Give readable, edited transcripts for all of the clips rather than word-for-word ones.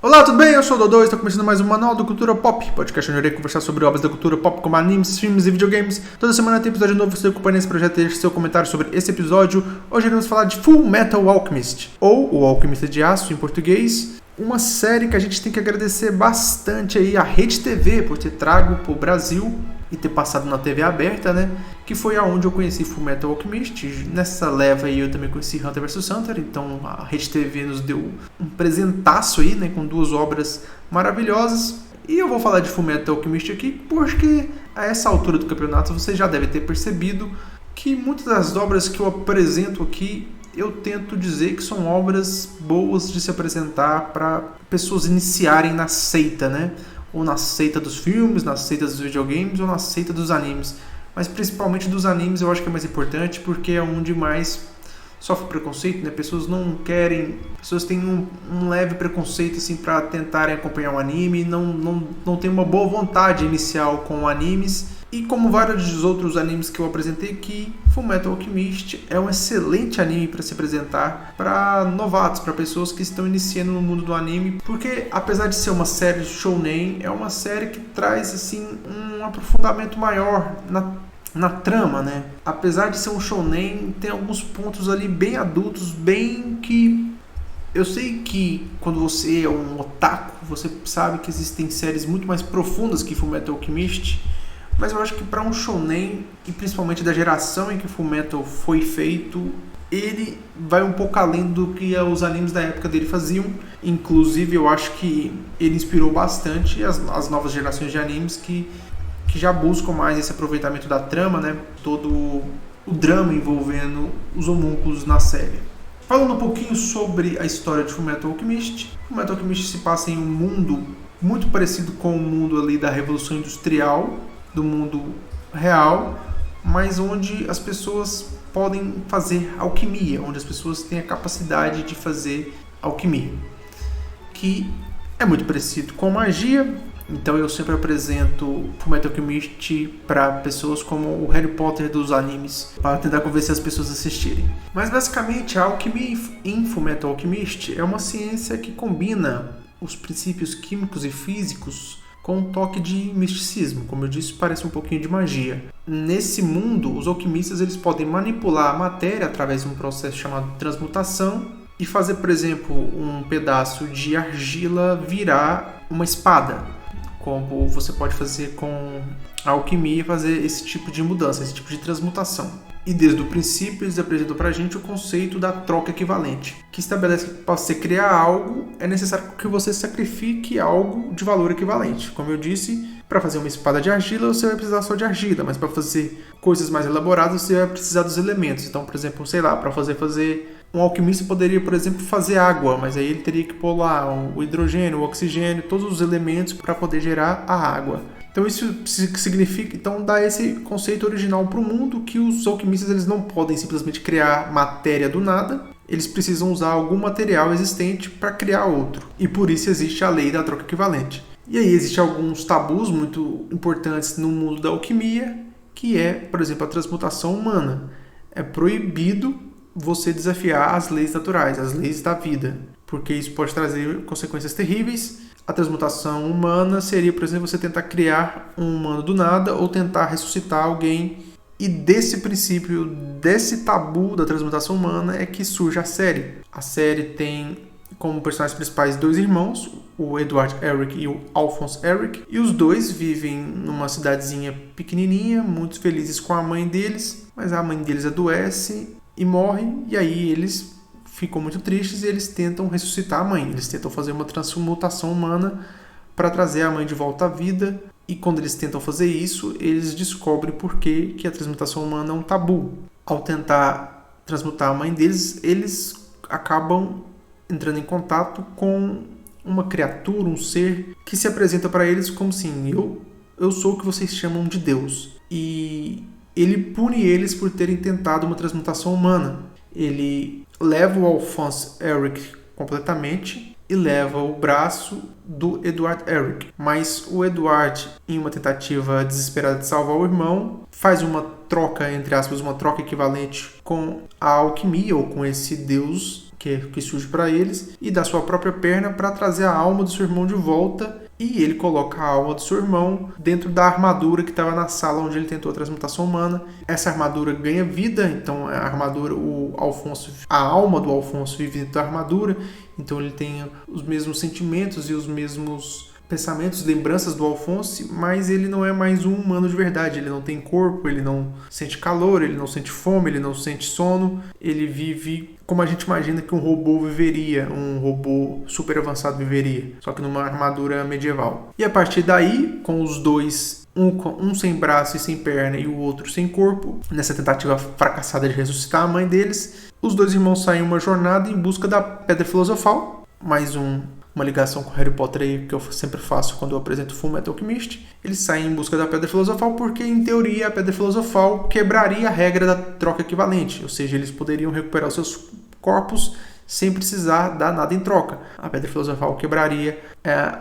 Olá, tudo bem? Eu sou o Dodô e estou começando mais um Manual do Cultura Pop, podcast onde eu irei conversar sobre obras da cultura pop como animes, filmes e videogames. Toda semana tem episódio novo, você acompanha nesse projeto e deixe seu comentário sobre esse episódio. Hoje iremos falar de Full Metal Alchemist, ou O Alquimista de Aço em português. Uma série que a gente tem que agradecer bastante aí à Rede TV por ter trago para o Brasil e ter passado na TV aberta, né? Que foi aonde eu conheci Fullmetal Alchemist. Nessa leva aí eu também conheci Hunter vs Hunter, então a Rede TV nos deu um presentaço aí, né? Com duas obras maravilhosas. E eu vou falar de Fullmetal Alchemist aqui porque a essa altura do campeonato você já deve ter percebido que muitas das obras que eu apresento aqui eu tento dizer que são obras boas de se apresentar para pessoas iniciarem na seita, né? Ou na seita dos filmes, na seita dos videogames ou na seita dos animes. Mas principalmente dos animes eu acho que é mais importante porque é onde mais sofre preconceito, né? Pessoas não querem, pessoas têm um leve preconceito assim para tentarem acompanhar um anime, não tem uma boa vontade inicial com animes. E como vários dos outros animes que eu apresentei aqui, Fullmetal Alchemist é um excelente anime para se apresentar para novatos, para pessoas que estão iniciando no mundo do anime, porque apesar de ser uma série de shounen, é uma série que traz assim um aprofundamento maior na trama, né? Apesar de ser um shounen, tem alguns pontos ali bem adultos, bem que eu sei que quando você é um otaku, você sabe que existem séries muito mais profundas que Fullmetal Alchemist. Mas eu acho que para um shounen, e principalmente da geração em que Fullmetal foi feito, ele vai um pouco além do que os animes da época dele faziam. Inclusive, eu acho que ele inspirou bastante as novas gerações de animes que já buscam mais esse aproveitamento da trama, né? Todo o drama envolvendo os homúnculos na série. Falando um pouquinho sobre a história de Fullmetal Alchemist, Fullmetal Alchemist se passa em um mundo muito parecido com o mundo ali da Revolução Industrial, do mundo real, mas onde as pessoas podem fazer alquimia, onde as pessoas têm a capacidade de fazer alquimia, que é muito parecido com magia. Então eu sempre apresento Fullmetal Alchemist para pessoas como o Harry Potter dos animes, para tentar convencer as pessoas a assistirem. Mas basicamente a alquimia em Fullmetal Alchemist é uma ciência que combina os princípios químicos e físicos com um toque de misticismo. Como eu disse, parece um pouquinho de magia. Nesse mundo, os alquimistas eles podem manipular a matéria através de um processo chamado transmutação e fazer, por exemplo, um pedaço de argila virar uma espada. Como você pode fazer com a alquimia, fazer esse tipo de mudança, esse tipo de transmutação. E desde o princípio eles apresentam para a gente o conceito da troca equivalente, que estabelece que para você criar algo é necessário que você sacrifique algo de valor equivalente. Como eu disse, para fazer uma espada de argila você vai precisar só de argila, mas para fazer coisas mais elaboradas você vai precisar dos elementos. Então, por exemplo, sei lá, para fazer um alquimista poderia, por exemplo, fazer água, mas aí ele teria que pôr lá o hidrogênio, o oxigênio, todos os elementos para poder gerar a água. Então isso significa, então dá esse conceito original para o mundo que os alquimistas eles não podem simplesmente criar matéria do nada, eles precisam usar algum material existente para criar outro. E por isso existe a lei da troca equivalente. E aí existem alguns tabus muito importantes no mundo da alquimia, que é, por exemplo, a transmutação humana. É proibido você desafiar as leis naturais, as leis da vida, porque isso pode trazer consequências terríveis. A transmutação humana seria, por exemplo, você tentar criar um humano do nada ou tentar ressuscitar alguém. E desse princípio, desse tabu da transmutação humana é que surge a série. A série tem como personagens principais dois irmãos, o Edward Elric e o Alphonse Elric. E os dois vivem numa cidadezinha pequenininha, muito felizes com a mãe deles. Mas a mãe deles adoece e morre, e aí eles ficam muito tristes e eles tentam ressuscitar a mãe. Eles tentam fazer uma transmutação humana para trazer a mãe de volta à vida. E quando eles tentam fazer isso, eles descobrem por que a transmutação humana é um tabu. Ao tentar transmutar a mãe deles, eles acabam entrando em contato com uma criatura, um ser, que se apresenta para eles como assim, eu sou o que vocês chamam de Deus. E ele pune eles por terem tentado uma transmutação humana. Ele leva o Alphonse Elric completamente e leva o braço do Edward Elric. Mas o Edward, em uma tentativa desesperada de salvar o irmão, faz uma troca, entre aspas, uma troca equivalente com a alquimia, ou com esse deus que surge para eles, e dá sua própria perna para trazer a alma do seu irmão de volta. E ele coloca a alma do seu irmão dentro da armadura que estava na sala onde ele tentou a transmutação humana. Essa armadura ganha vida, então a armadura, a alma do Alfonso vive dentro da armadura, então ele tem os mesmos sentimentos e os mesmos pensamentos, lembranças do Alfonso, mas ele não é mais um humano de verdade. Ele não tem corpo, ele não sente calor, ele não sente fome, ele não sente sono. Ele vive como a gente imagina que um robô viveria, um robô super avançado viveria, só que numa armadura medieval. E a partir daí, com os dois, um sem braço e sem perna e o outro sem corpo, nessa tentativa fracassada de ressuscitar a mãe deles, os dois irmãos saem em uma jornada em busca da Pedra Filosofal, mais uma ligação com Harry Potter aí que eu sempre faço quando eu apresento Fullmetal Alchemist. Eles saem em busca da Pedra Filosofal porque, em teoria, a Pedra Filosofal quebraria a regra da troca equivalente, ou seja, eles poderiam recuperar os seus corpos sem precisar dar nada em troca. A Pedra Filosofal quebraria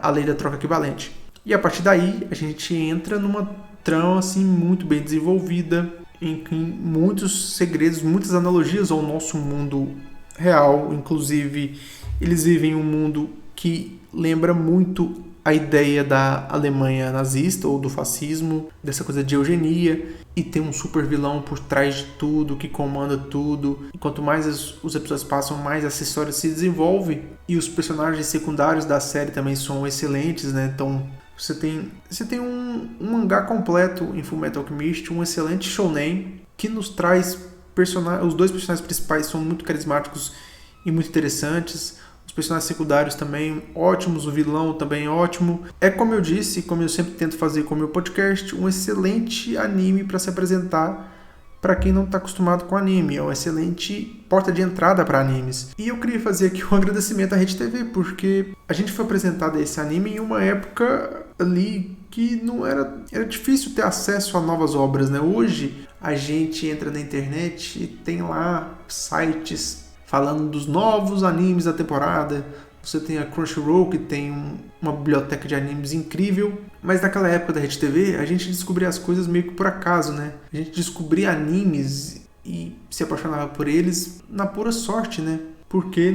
a lei da troca equivalente. E a partir daí, a gente entra numa trama assim, muito bem desenvolvida, em que muitos segredos, muitas analogias ao nosso mundo real. Inclusive, eles vivem um mundo que lembra muito a ideia da Alemanha nazista ou do fascismo, dessa coisa de eugenia, e tem um super vilão por trás de tudo, que comanda tudo. E quanto mais os episódios passam, mais essa história se desenvolve, e os personagens secundários da série também são excelentes, né? Então você tem um mangá completo em Fullmetal Alchemist, um excelente shounen, que nos traz os dois personagens principais são muito carismáticos e muito interessantes. Os personagens secundários também ótimos, o vilão também ótimo. É, como eu disse, como eu sempre tento fazer com o meu podcast, um excelente anime para se apresentar para quem não está acostumado com anime. É uma excelente porta de entrada para animes. E eu queria fazer aqui um agradecimento à Rede TV, porque a gente foi apresentado a esse anime em uma época ali que não era difícil ter acesso a novas obras, né? Hoje a gente entra na internet e tem lá sites falando dos novos animes da temporada. Você tem a Crunchyroll, que tem uma biblioteca de animes incrível. Mas naquela época da Rede TV, a gente descobria as coisas meio que por acaso, né? A gente descobria animes e se apaixonava por eles na pura sorte, né? Porque,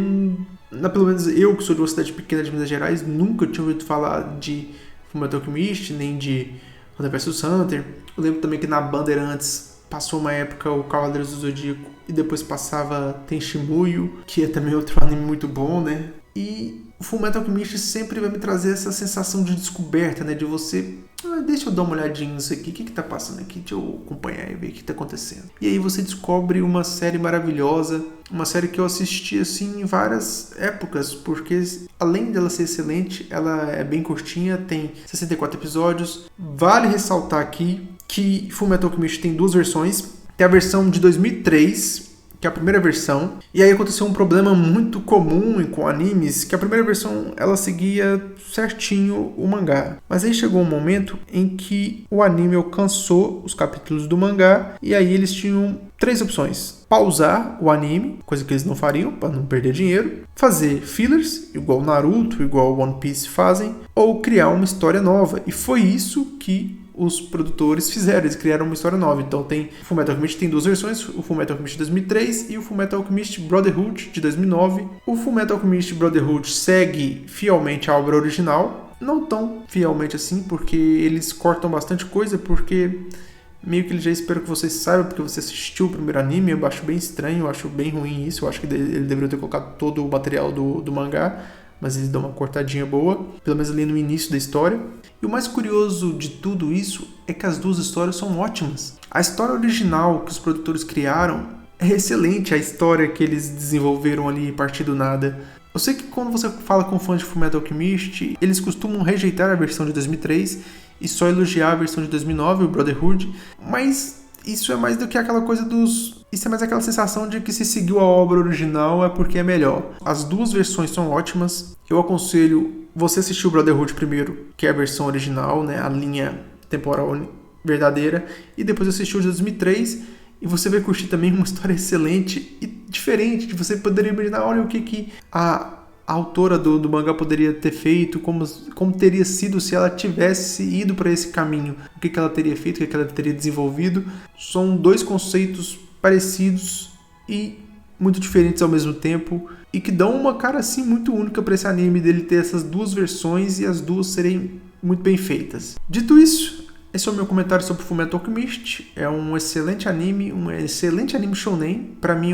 pelo menos eu, que sou de uma cidade pequena de Minas Gerais, nunca tinha ouvido falar de Fullmetal Alchemist, nem de Hunter vs Hunter. Eu lembro também que na Bandeirantes passou uma época o Cavaleiros do Zodíaco e depois passava Tenshimuyo, que é também outro anime muito bom, né? E o Fullmetal Alchemist sempre vai me trazer essa sensação de descoberta, né? De você, deixa eu dar uma olhadinha nisso aqui, o que tá passando aqui, deixa eu acompanhar e ver o que tá acontecendo. E aí você descobre uma série maravilhosa, uma série que eu assisti assim em várias épocas, porque além dela ser excelente, ela é bem curtinha, tem 64 episódios. Vale ressaltar aqui que Fullmetal Alchemist tem duas versões. Tem a versão de 2003, que é a primeira versão, e aí aconteceu um problema muito comum com animes, que a primeira versão ela seguia certinho o mangá. Mas aí chegou um momento em que o anime alcançou os capítulos do mangá, e aí eles tinham 3 opções: pausar o anime, coisa que eles não fariam para não perder dinheiro, fazer fillers, igual Naruto, igual One Piece fazem, ou criar uma história nova. E foi isso que os produtores fizeram, eles criaram uma história nova. Então tem o Fullmetal Alchemist, tem duas versões, o Fullmetal Alchemist de 2003 e o Fullmetal Alchemist Brotherhood de 2009. O Fullmetal Alchemist Brotherhood segue fielmente a obra original, não tão fielmente assim, porque eles cortam bastante coisa, porque meio que eles já esperam que você saiba, porque você assistiu o primeiro anime. Eu acho bem estranho, eu acho bem ruim isso, eu acho que ele deveria ter colocado todo o material do mangá, mas eles dão uma cortadinha boa, pelo menos ali no início da história. E o mais curioso de tudo isso é que as duas histórias são ótimas. A história original que os produtores criaram é excelente, a história que eles desenvolveram ali a partir do nada. Eu sei que quando você fala com fãs de Fullmetal Alchemist, eles costumam rejeitar a versão de 2003 e só elogiar a versão de 2009, o Brotherhood, mas isso é mais do que aquela coisa Isso é mais aquela sensação de que se seguiu a obra original é porque é melhor. As duas versões são ótimas. Eu aconselho você assistir o Brotherhood primeiro, que é a versão original, né, a linha temporal verdadeira, e depois assistir o de 2003, e você vai curtir também uma história excelente e diferente, que você poderia imaginar, olha o que a a autora do mangá poderia ter feito, como teria sido se ela tivesse ido para esse caminho, o que ela teria feito, o que ela teria desenvolvido. São dois conceitos parecidos e muito diferentes ao mesmo tempo, e que dão uma cara assim muito única para esse anime, dele ter essas duas versões e as duas serem muito bem feitas. Dito isso, esse é o meu comentário sobre Fullmetal Alchemist. É um excelente anime shounen. Pra mim,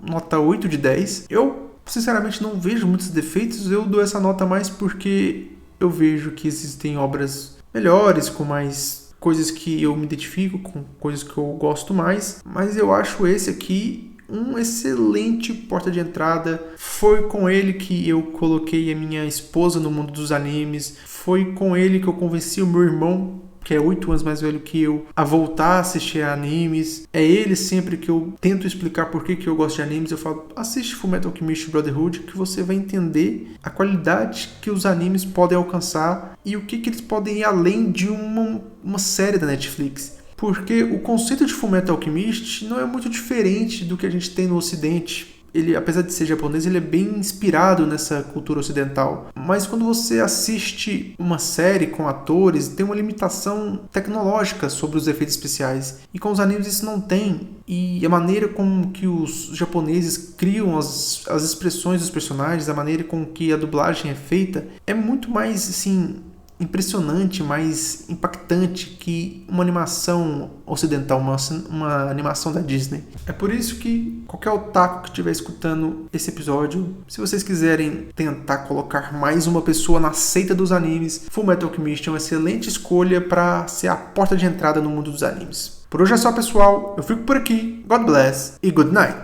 nota 8 de 10. Eu, sinceramente, não vejo muitos defeitos. Eu dou essa nota mais porque eu vejo que existem obras melhores, com mais coisas que eu me identifico, com coisas que eu gosto mais. Mas eu acho esse aqui um excelente porta de entrada. Foi com ele que eu coloquei a minha esposa no mundo dos animes. Foi com ele que eu convenci o meu irmão, que é 8 anos mais velho que eu, a voltar a assistir animes. É ele sempre que eu tento explicar por que eu gosto de animes. Eu falo, assiste Fullmetal Alchemist Brotherhood, que você vai entender a qualidade que os animes podem alcançar e o que eles podem ir além de uma série da Netflix. Porque o conceito de Fullmetal Alchemist não é muito diferente do que a gente tem no Ocidente. Ele, apesar de ser japonês, ele é bem inspirado nessa cultura ocidental. Mas quando você assiste uma série com atores, tem uma limitação tecnológica sobre os efeitos especiais. E com os animes isso não tem. E a maneira como que os japoneses criam as expressões dos personagens, a maneira com que a dublagem é feita, é muito mais, assim, impressionante, mais impactante que uma animação ocidental, uma animação da Disney. É por isso que qualquer otaku que estiver escutando esse episódio, se vocês quiserem tentar colocar mais uma pessoa na seita dos animes, Fullmetal Alchemist é uma excelente escolha para ser a porta de entrada no mundo dos animes. Por hoje é só, pessoal. Eu fico por aqui. God bless e good night.